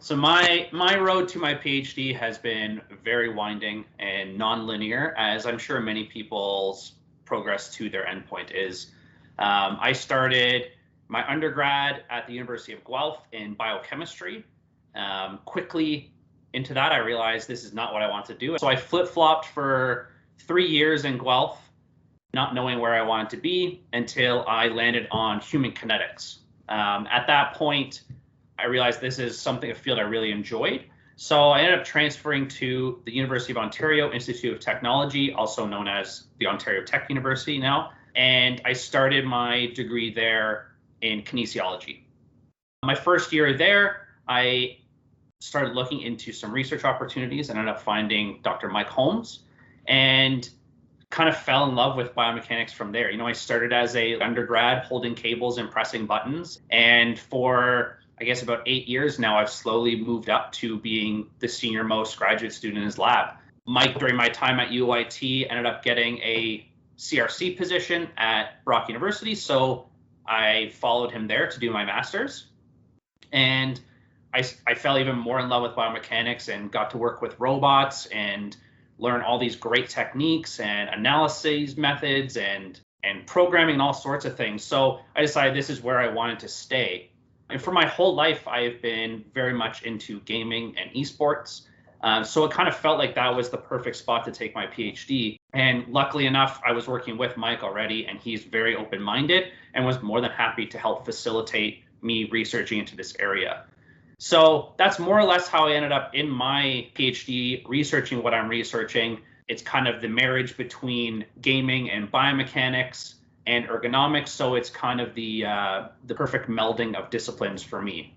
So my road to my PhD has been very winding and non-linear, as I'm sure many people's progress to their endpoint is. I started my undergrad at the University of Guelph in biochemistry. Quickly into that, I realized this is not what I want to do. So I flip-flopped for 3 years in Guelph, not knowing where I wanted to be until I landed on human kinetics. At that point, I realized this is something, a field I really enjoyed. So I ended up transferring to the University of Ontario Institute of Technology, also known as the Ontario Tech University now. And I started my degree there in kinesiology. My first year there, I started looking into some research opportunities and ended up finding Dr. Mike Holmes and kind of fell in love with biomechanics from there. I started as a undergrad holding cables and pressing buttons. And for I guess about 8 years now, I've slowly moved up to being the senior most graduate student in his lab. Mike, during my time at UIT, ended up getting a CRC position at Brock University. So I followed him there to do my master's. And I fell even more in love with biomechanics and got to work with robots and learn all these great techniques and analysis methods and programming and all sorts of things. So I decided this is where I wanted to stay. And for my whole life, I've been very much into gaming and esports. So it kind of felt like that was the perfect spot to take my PhD. And luckily enough, I was working with Mike already, and he's very open-minded and was more than happy to help facilitate me researching into this area. So that's more or less how I ended up in my PhD researching what I'm researching. It's kind of the marriage between gaming and biomechanics and ergonomics. So it's kind of the perfect melding of disciplines for me.